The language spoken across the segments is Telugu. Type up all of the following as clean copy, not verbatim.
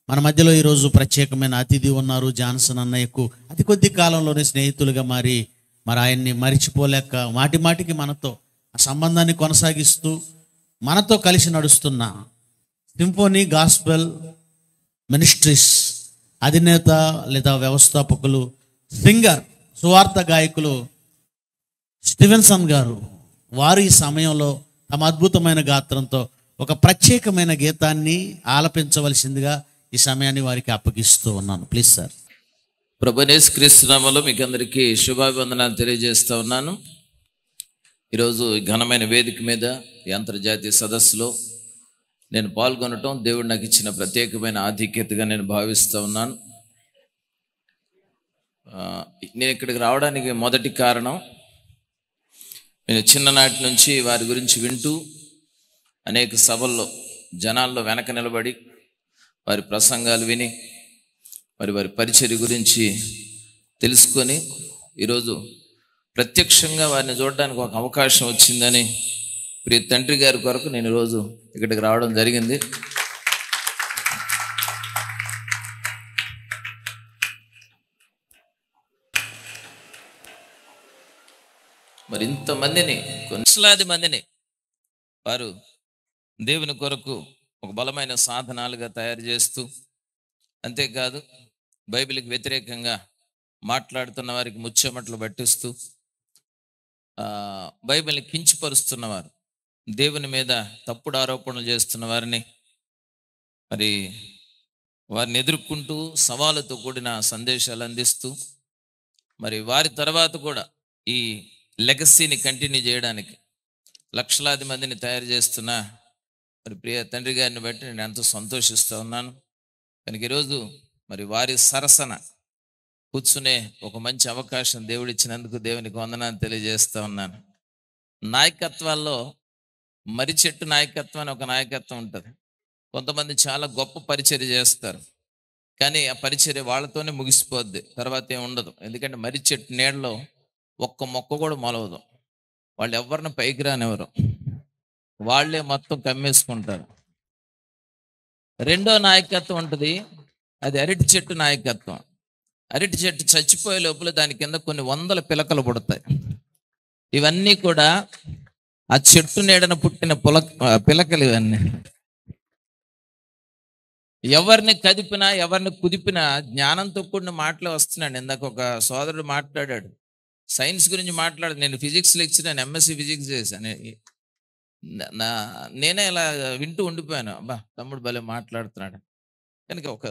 మన మధ్యలో ఈరోజు ప్రత్యేకమైన అతిథి ఉన్నారు. జాన్సన్ అన్నయ్యకు అతి కొద్ది కాలంలోనే స్నేహితులుగా మరి ఆయన్ని మరిచిపోలేక మాటి మాటికి మనతో ఆ సంబంధాన్ని కొనసాగిస్తూ మనతో కలిసి నడుస్తున్న సింఫోనీ గాస్పెల్ మినిస్ట్రీస్ అధినేత లేదా వ్యవస్థాపకులు, సింగర్, సువార్త గాయకులు స్టీవెన్సన్ గారు, వారు ఈ సమయంలో తమ అద్భుతమైన గాత్రంతో ఒక ప్రత్యేకమైన గీతాన్ని ఆలపించవలసిందిగా ఈ సమయాన్ని వారికి అప్పగిస్తూ ఉన్నాను. Please sir. ప్రభువైన యేసుక్రీస్తు నామములో మీకు అందరికీ శుభాభివందనాలు తెలియజేస్తూ ఉన్నాను. ఈరోజు ఈ ఘనమైన వేదిక మీద ఈ అంతర్జాతీయ సదస్సులో నేను పాల్గొనటం దేవుడు నాకు ఇచ్చిన ప్రత్యేకమైన ఆధిక్యతగా నేను భావిస్తూ ఉన్నాను. నేను ఇక్కడికి రావడానికి మొదటి కారణం, నేను చిన్ననాటి నుంచి వారి గురించి వింటూ అనేక సభల్లో జనాల్లో వెనక నిలబడి వారి ప్రసంగాలు విని వారి పరిచర్య గురించి తెలుసుకొని ఈరోజు ప్రత్యక్షంగా వారిని చూడడానికి ఒక అవకాశం వచ్చిందని ప్రియ తండ్రి గారి కొరకు నేను ఈరోజు ఇక్కడికి రావడం జరిగింది. మరి ఇంతమందిని, కొన్నిలాది మందిని వారు దేవుని కొరకు ఒక బలమైన సాధనాలుగా తయారు చేస్తూ, అంతేకాదు బైబిల్కి వ్యతిరేకంగా మాట్లాడుతున్న వారికి ముచ్చెమట్లు పట్టిస్తూ, బైబిల్ని కించపరుస్తున్నవారు, దేవుని మీద తప్పుడు ఆరోపణలు చేస్తున్న వారిని వారిని ఎదుర్కొంటూ సవాలుతో కూడిన సందేశాలు అందిస్తూ, వారి తర్వాత కూడా ఈ లెగసీని కంటిన్యూ చేయడానికి లక్షలాది మందిని తయారు చేస్తున్న ప్రియ తండ్రి గారిని బట్టి నేను ఎంతో సంతోషిస్తూ ఉన్నాను. కనుక ఈరోజు వారి సరసన కూర్చునే ఒక మంచి అవకాశం దేవుడు ఇచ్చినందుకు దేవునికి వందనాలు తెలియజేస్తూ ఉన్నాను. నాయకత్వాల్లో మరి చెట్టు నాయకత్వం అని ఒక నాయకత్వం ఉంటుంది. కొంతమంది చాలా గొప్ప పరిచర్య చేస్తారు, కానీ ఆ పరిచర్య వాళ్ళతోనే ముగిసిపోద్ది, తర్వాత ఏమి ఉండదు. ఎందుకంటే మరి చెట్టు నీడలో ఒక్క మొక్క కూడా మొలవదు. వాళ్ళు ఎవరిని పైకి రానివ్వరు, వాళ్ళే మొత్తం కమ్మేసుకుంటారు. రెండో నాయకత్వం ఉంటుంది, అది అరటి చెట్టు నాయకత్వం. అరటి చెట్టు చచ్చిపోయే లోపల దాని కింద కొన్ని వందల పిలకలు పుడతాయి. ఇవన్నీ కూడా ఆ చెట్టు నీడన పుట్టిన పిలకలు. ఇవన్నీ ఎవరిని కదిపినా ఎవరిని కుదిపినా జ్ఞానంతో కూడిన మాటలు వస్తున్నాడు. ఇందాక ఒక సోదరుడు మాట్లాడాడు, సైన్స్ గురించి మాట్లాడు. నేను ఫిజిక్స్ లెక్చరర్, ఎంఎస్సి ఫిజిక్స్ చేశాను. నేనే ఇలా వింటూ ఉండిపోయాను, అబ్బా తమ్ముడు భలే మాట్లాడుతున్నాడు. కనుక ఒక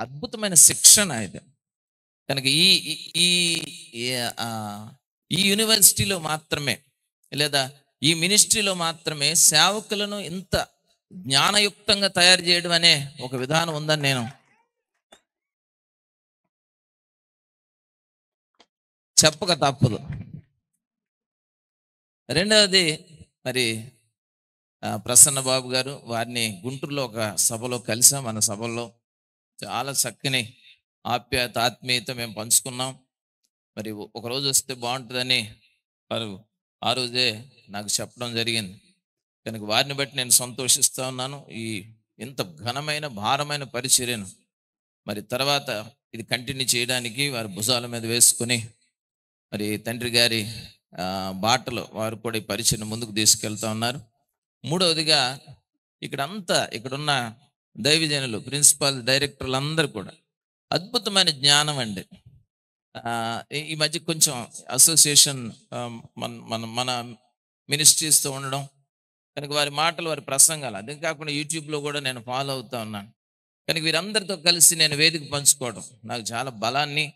అద్భుతమైన శిక్షణ ఇది. కనుక ఈ యూనివర్సిటీలో మాత్రమే లేదా ఈ మినిస్ట్రీలో మాత్రమే సేవకులను ఇంత జ్ఞానయుక్తంగా తయారు చేయడం అనే ఒక విధానం ఉందని నేను చెప్పక తప్పదు. రెండవది, ప్రసన్న బాబు గారు, వారిని గుంటూరులో ఒక సభలో కలిసాం. మన సభలో చాలా చక్కని ఆప్యాయత, ఆత్మీయత మేము పంచుకున్నాం. ఒకరోజు వస్తే బాగుంటుందని వారు ఆ రోజే నాకు చెప్పడం జరిగింది. కనుక వారిని బట్టి నేను సంతోషిస్తూ ఉన్నాను. ఈ ఇంత ఘనమైన భారమైన పరిచర్యను తర్వాత ఇది కంటిన్యూ చేయడానికి వారి భుజాల మీద వేసుకొని తండ్రి గారి బాటలో వారు కూడా ఈ పరిచర్యను ముందుకు తీసుకెళ్తా ఉన్నారు. మూడవదిగా, ఇక్కడున్న దైవజనులు, ప్రిన్సిపాల్, డైరెక్టర్లు అందరూ కూడా అద్భుతమైన జ్ఞానం అండి. ఈ మధ్య కొంచెం అసోసియేషన్ మన మినిస్ట్రీస్తో ఉండడం, కనుక వారి మాటలు, వారి ప్రసంగాలు, అదే కాకుండా యూట్యూబ్లో కూడా నేను ఫాలో అవుతా ఉన్నాను. కనుక వీరందరితో కలిసి నేను వేదిక పంచుకోవడం నాకు చాలా బలాన్ని,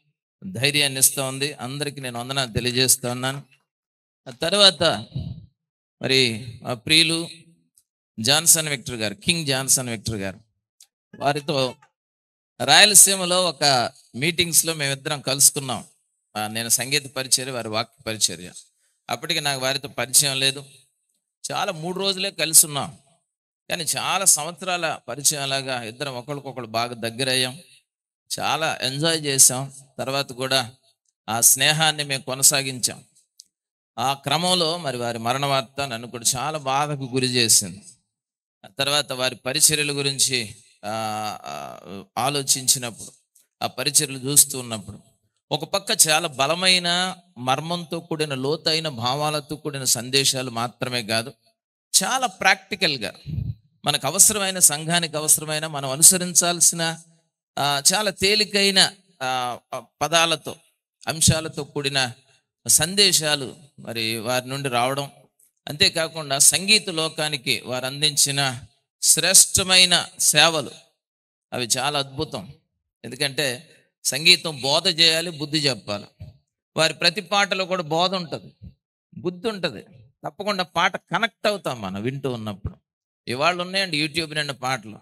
ధైర్యాన్ని ఇస్తూ ఉంది. అందరికీ నేను వందనాలు తెలియజేస్తూ ఉన్నాను. ఆ తర్వాత ఆ ప్రియులు జాన్సన్ విక్టర్ గారు, కింగ్ జాన్సన్ విక్టర్ గారు, వారితో రాయలసీమలో ఒక మీటింగ్స్లో మేమిద్దరం కలుసుకున్నాం. నేను సంగీత పరిచర్య, వారి వాక్య పరిచర్య. అప్పటికి నాకు వారితో పరిచయం లేదు. చాలా 3 రోజులే కలిసి ఉన్నాం, కానీ చాలా సంవత్సరాల పరిచయం లాగా ఇద్దరం ఒకరికొకరు బాగా దగ్గరయ్యాం, చాలా ఎంజాయ్ చేసాం. తర్వాత కూడా ఆ స్నేహాన్ని మేము కొనసాగించాం. ఆ క్రమంలో వారి మరణ వార్త నన్ను కూడా చాలా బాధకు గురి చేసింది. తర్వాత వారి పరిచర్యల గురించి ఆలోచించినప్పుడు, ఆ పరిచర్యలు చూస్తూ ఉన్నప్పుడు, ఒక పక్క చాలా బలమైన మర్మంతో కూడిన లోతైన భావాలతో కూడిన సందేశాలు మాత్రమే కాదు, చాలా ప్రాక్టికల్గా మనకు అవసరమైన, సంఘానికి అవసరమైన, మనం అనుసరించాల్సిన చాలా తేలికైన పదాలతో, అంశాలతో కూడిన సందేశాలు మరి వారి నుండి రావడం. అంతేకాకుండా సంగీత లోకానికి వారు అందించిన శ్రేష్టమైన సేవలు అవి చాలా అద్భుతం. ఎందుకంటే సంగీతం బోధ చేయాలి, బుద్ధి చెప్పాలి. వారి ప్రతి పాటలో కూడా బోధ ఉంటుంది, బుద్ధి ఉంటుంది. తప్పకుండా పాట కనెక్ట్ అవుతాం మనం వింటూ ఉన్నప్పుడు. ఇవాళ ఉన్నాయండి యూట్యూబ్ నిండా పాటలు,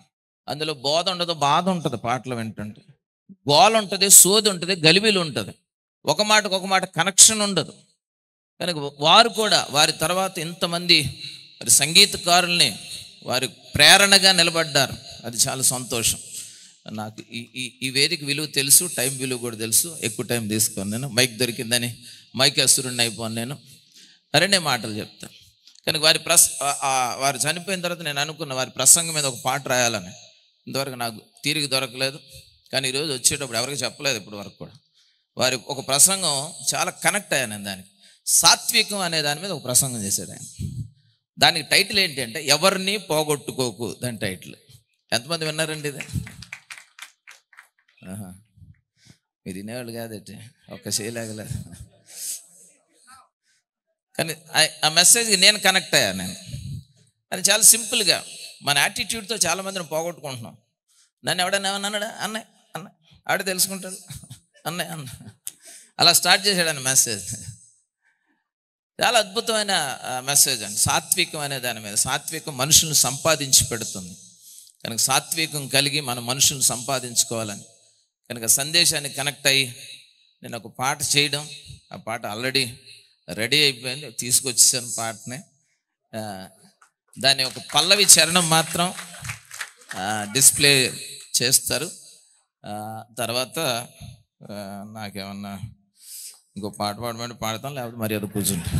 అందులో బోధ ఉండదు, బాధ ఉంటుంది. పాటలు వింటుంటే గోల ఉంటుంది, సోది ఉంటుంది, గలిబిలు ఉంటుంది, ఒక మాటకు ఒక మాట కనెక్షన్ ఉండదు. కనుక వారు కూడా వారి తర్వాత ఇంతమంది మరి సంగీతకారుల్ని వారి ప్రేరణగా నిలబడ్డారు. అది చాలా సంతోషం. నాకు ఈ వేదిక విలువ తెలుసు, టైం విలువ కూడా తెలుసు. ఎక్కువ టైం తీసుకోను నేను, మైక్ దొరికిందని మైక్ అసురుడిని అయిపోను నేను. రెండే మాటలు చెప్తాను. కనుక వారు చనిపోయిన తర్వాత నేను అనుకున్న వారి ప్రసంగం మీద ఒక పాట రాయాలని. ఇంతవరకు నాకు తీరిక దొరకలేదు, కానీ ఈరోజు వచ్చేటప్పుడు ఎవరికి చెప్పలేదు ఇప్పటి వరకు కూడా. వారి ఒక ప్రసంగం చాలా కనెక్ట్ అయ్యాను నేను దానికి. సాత్వికం అనే దాని మీద ఒక ప్రసంగం చేశాడు ఆయన. దానికి టైటిల్ ఏంటి అంటే ఎవరిని పోగొట్టుకోకు, దాని టైటిల్. ఎంతమంది విన్నారండి ఇది? మీరు వినేవాళ్ళు కాదట, ఒక్క చేయలేగలేదు. కానీ ఆ మెసేజ్కి నేను కనెక్ట్ అయ్యాను నేను. అది చాలా సింపుల్గా మన యాటిట్యూడ్తో చాలామందిని పోగొట్టుకుంటున్నాం. నన్ను ఎవడన్నా ఏమన్నాడా, అన్నయ్య అన్న ఆడ తెలుసుకుంటాడు, అన్నయ్య అన్న అలా స్టార్ట్ చేశాడు అన్న మెసేజ్. చాలా అద్భుతమైన మెసేజ్ అండి. సాత్వికం అనే దాని మీద. సాత్వికం మనుషులను సంపాదించి పెడుతుంది. కనుక సాత్వికం కలిగి మన మనుషులను సంపాదించుకోవాలని కనుక సందేశాన్ని కనెక్ట్ అయ్యి నేను ఒక పాట చేయడం, ఆ పాట ఆల్రెడీ రెడీ అయిపోయింది, తీసుకొచ్చేసాను పాటని. దాని ఒక పల్లవి చరణం మాత్రం డిస్ప్లే చేస్తారు. తర్వాత నాకేమన్నా ఇంకో పాట పాడమంటే పాడతాం, లేకపోతే మరి అది కూర్చుంటాం.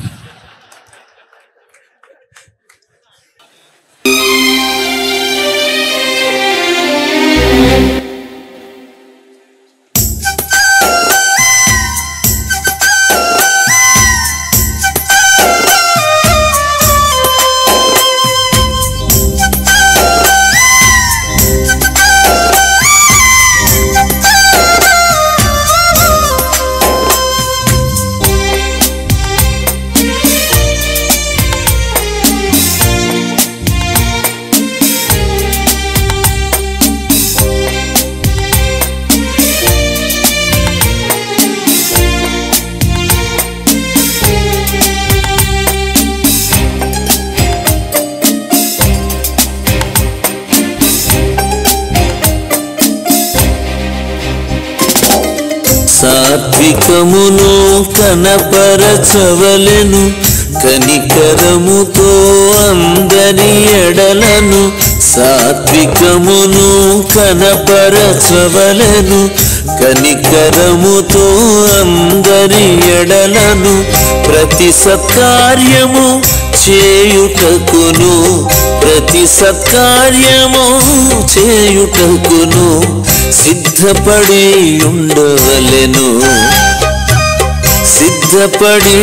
సాత్వికమును కనపరచవలెను, కనికరముతో అందరి ఎడలను. సాత్వికమును కనపరచవలెను, కనికరముతో అందరి ఎడలను. ప్రతి సత్కార్యము చేయుటకును, ప్రతి సత్కార్యము చేయుటకును సిద్ధపడి ఉండవలెను, సిద్ధపడి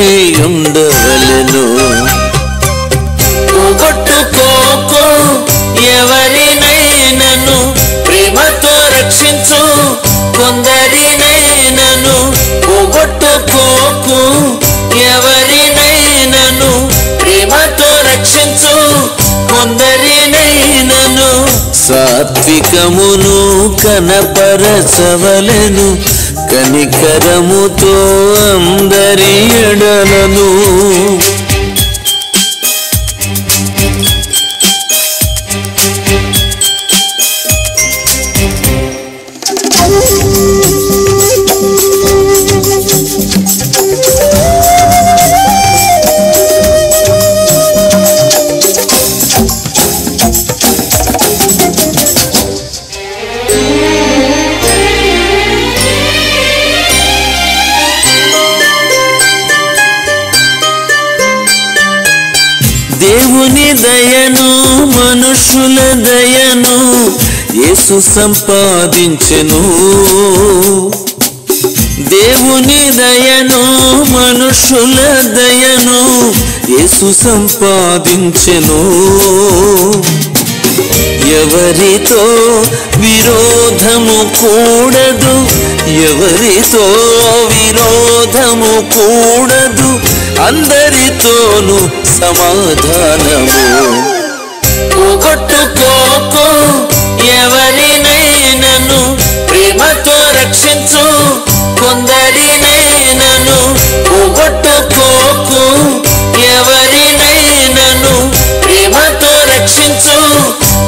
ఉండవలెను. పోగొట్టుకోకు ఎవరినైనను, ప్రేమతో రక్షించు కొందరినైనను. పోగొట్టుకోకు ఎవరినైనను, ప్రేమతో రక్షించు కొందరినైనను. సాత్వికమును కనపరచవలెను, కనికరముతో అందరి ఎడలను. దేవుని దయను మనుషుల దయను యేసు సంపాదించెను. దేవుని దయను మనుషుల దయను యేసు సంపాదించెను. ఎవరితో విరోధము కూడదు, ఎవరితో విరోధము కూడదు, అందరితోనూ సమాధానము. పోగొట్టుకోకు ఎవరినైనను, ప్రేమతో రక్షించు కొందరినైనను. పోగొట్టుకోకు ఎవరినైనను, ప్రేమతో రక్షించు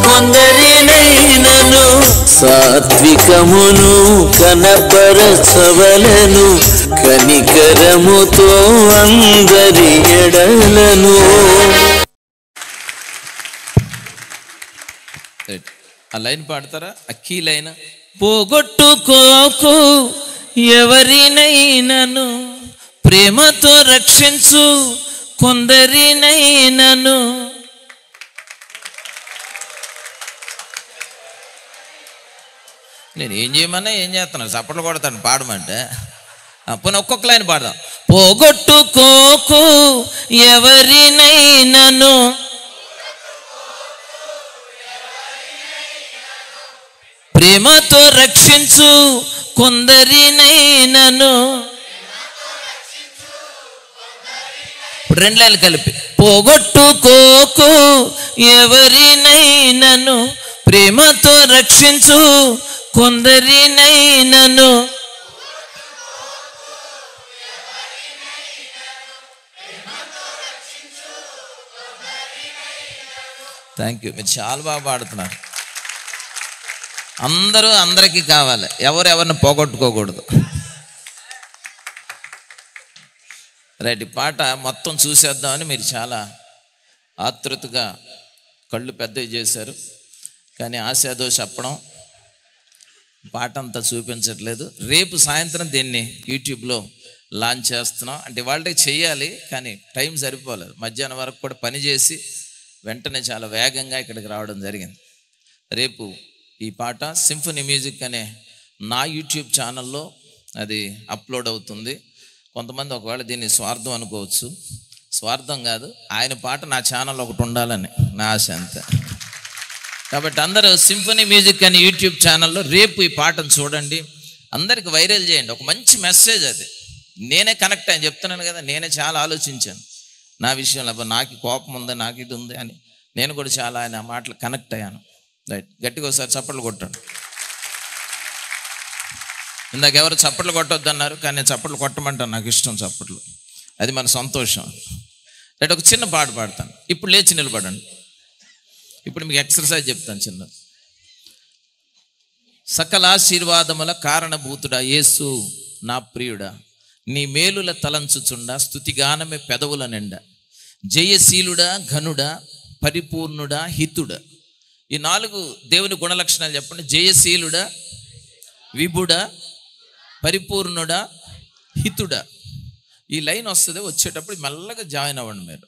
కొందరినైనను. సాత్వికమును కనపరచవలను, కనికరముతో అందరి ఎడలను. ఆ లైన్ పాడతారా? అక్కీ లైన్. పోగొట్టుకోకు ఎవరినైనను, ప్రేమతో రక్షించు కొందరినైనను. నేను ఏం చేయమన్నా ఏం చేస్తున్నాను, చప్పట్లు కొడతాను పాడమంటే. పోనీ ఒక్కొక్క లైన్ పాడదాం. పోగొట్టుకోకు ఎవరినైనను, ప్రేమతో రక్షించు కొందరినైనను. ఇప్పుడు రెండు లైన్లు కలిపి. పోగొట్టుకోకు ఎవరినైనను, ప్రేమతో రక్షించు కొందరినైనను. Thank you. మీరు చాలా బాగా పాడుతున్నారు. అందరూ అందరికీ కావాలి, ఎవరిని పోగొట్టుకోకూడదు. రైట్. ఈ పాట మొత్తం చూసేద్దామని మీరు చాలా ఆతృతగా కళ్ళు పెద్దవి చేశారు, కానీ ఆశాదో చెప్పడం పాట అంతా చూపించట్లేదు. రేపు సాయంత్రం దీన్ని యూట్యూబ్లో లాంచ్ చేస్తున్నాం. అంటే వాళ్ళకి చెయ్యాలి, కానీ టైం సరిపోలేదు. మధ్యాహ్నం వరకు కూడా పని చేసి వెంటనే చాలా వేగంగా ఇక్కడికి రావడం జరిగింది. రేపు ఈ పాట సింఫనీ మ్యూజిక్ అనే నా యూట్యూబ్ ఛానల్లో అది అప్లోడ్ అవుతుంది. కొంతమంది ఒకవేళ దీన్ని స్వార్థం అనుకోవచ్చు. స్వార్థం కాదు, ఆయన పాట నా ఛానల్ ఒకటి ఉండాలని నా ఆశ అంతే. కాబట్టి అందరూ సింఫనీ మ్యూజిక్ అనే యూట్యూబ్ ఛానల్లో రేపు ఈ పాటను చూడండి, అందరికి వైరల్ చేయండి. ఒక మంచి మెసేజ్ అది. నేనే కనెక్ట్ అని చెప్తున్నాను కదా, నేనే చాలా ఆలోచించాను నా విషయంలో. నాకు కోపం ఉంది, నాకు ఇది ఉంది అని నేను కూడా చాలా ఆయన మాటలు కనెక్ట్ అయ్యాను. రైట్. గట్టిగా ఒకసారి చప్పట్లు కొట్టండి. ఇందాక ఎవరు చప్పట్లు కొట్టొద్దు అన్నారు, కానీ నేను చప్పట్లు కొట్టమంటాను, నాకు ఇష్టం చప్పట్లు, అది మన సంతోషం. రైట్. ఒక చిన్న పాట పాడతాను. ఇప్పుడు లేచి నిలబడండి. ఇప్పుడు మీకు ఎక్సర్సైజ్ చెప్తాను చిన్న. సకల ఆశీర్వాదముల కారణభూతుడా యేసు నా ప్రియుడా, నీ మేలుల తలంచుచుండా స్తుతిగానమే పెదవుల నిండా. జయశీలుడా, ఘనుడా, పరిపూర్ణుడా, హితుడా. ఈ 4 దేవుని గుణలక్షణాలు చెప్పండి. జయశీలుడా, విభుడా, పరిపూర్ణుడా, హితుడా. ఈ లైన్ వస్తుంది, వచ్చేటప్పుడు మెల్లగా జాయిన్ అవ్వండి మీరు.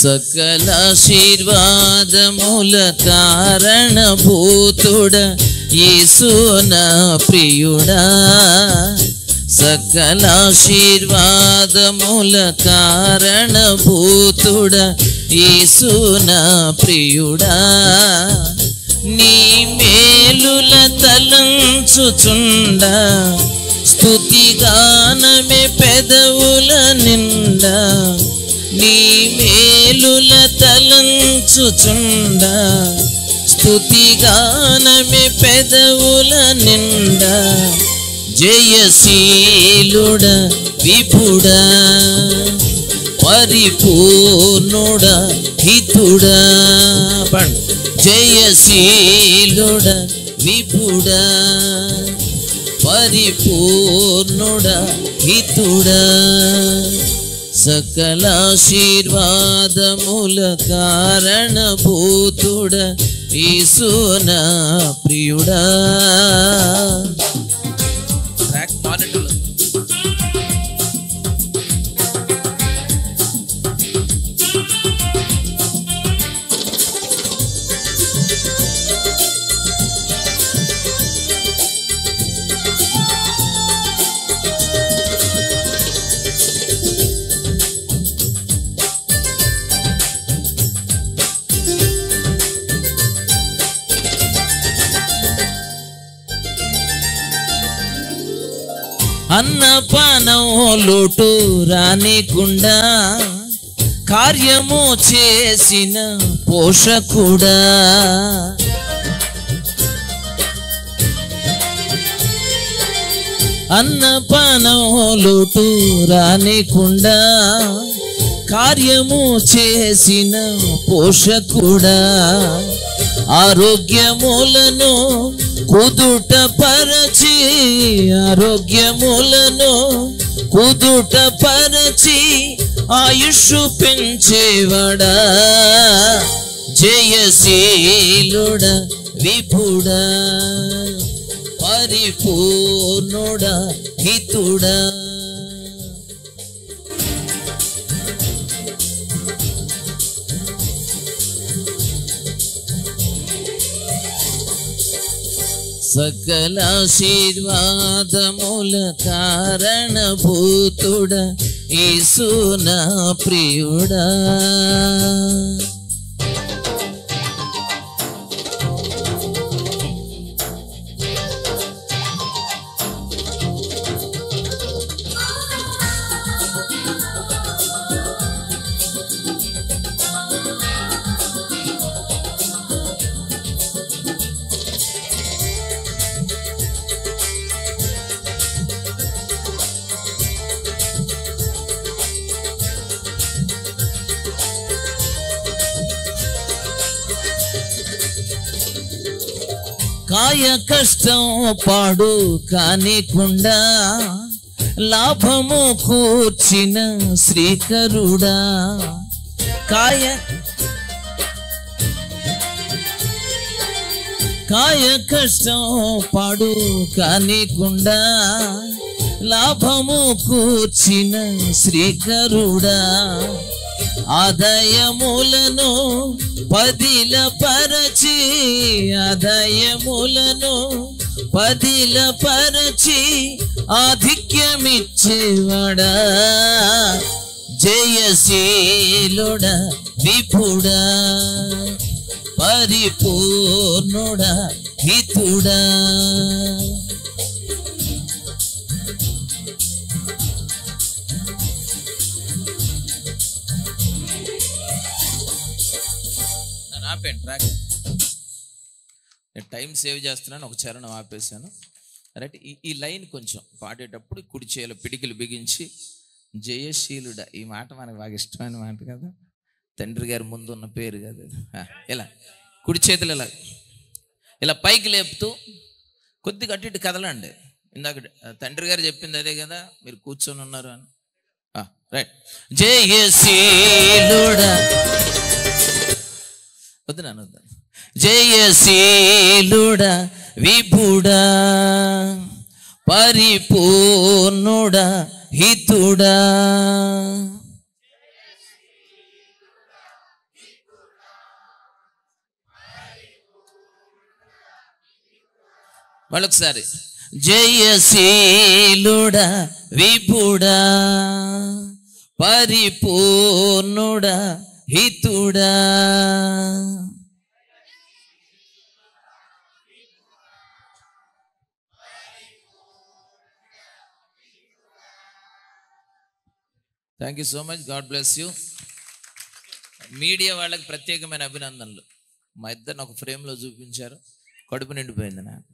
సకల ఆశీర్వాదముల కారణభూతుడా యేసు నా ప్రియుడా. సకల ఆశీర్వాదముల కారణభూతుడా యేసు నా ప్రియుడా. నీ మేలుల తలంచుచుండా స్తుతిగానమే పెదవుల నిండా. నీ మేలుల తలంచుచుండా స్తుతిగానమే పెదవుల నిండా. జయశీలుడా, విభుడా, పరిపూర్ణుడా హితుడా జయశీలుడా విపుడా పరిపూర్ణుడా హితుడా సకల ఆశీర్వాదముల కారణభూతుడా యేసు నా ప్రియుడా. ట్రాక్ మానిటర్లో అన్నపానం లోటు రానికుండా కార్యము చేసిన పోషకుడా. అన్నపానం లోటు రానికుండా కార్యము చేసిన పోషకుడా. ఆరోగ్యములను కుదుట పరచి ఆరోగ్యములను కుదుట పరచి ఆయుష్ పెంచేవాడా జయశీలుడా విపుడా పరిపూర్ణుడా హితుడా. సకల ఆశీర్వాదముల కారణభూతుడా యేసు నా ప్రియుడా. కాయ కష్టం పాడు కానికుండా లాభము కూర్చిన శ్రీకరుడా. కాయ కష్టం పాడు కానికుండా లాభము కూర్చిన శ్రీకరుడా. ఆదాయములను పదిల పరచి ఆదాయములను పదిల పరచి ఆధిక్యమిచ్చేవాడా జయశీలుడా విపుడా పరిపూర్ణుడా హితుడా. ట్రాక్ నేను టైం సేవ్ చేస్తున్నాను, ఒక చరణం ఆపేశాను. రైట్, ఈ లైన్ కొంచెం పాడేటప్పుడు కుడి చేతిలో పిడికిలు బిగించి జయశీలుడా, ఈ మాట మనకు బాగా ఇష్టమైన మాట కదా, తండ్రి గారి ముందు ఉన్న పేరు కదా. ఇలా కుడి చేతులు ఇలా పైకి లేపుతూ కొద్దిగా అటు ఇటు కదలండి. ఇందాక తండ్రి గారు చెప్పింది అదే కదా, మీరు కూర్చొని ఉన్నారు అని. రైట్, జయశీలుడా వద్దు జయశీలుడా విపుడా పరిపూర్ణుడా హితుడా. మళ్ళొకసారి జయశీలుడా విపుడా పరిపూర్ణుడా హితుడా. Thank you so much, God bless you. Media వాళ్ళకి ప్రత్యేకమైన అభినందనలు. మా ఇద్దరిని ఒక ఫ్రేమ్లో చూపించారు, కడుపు నిండిపోయింది నాకు.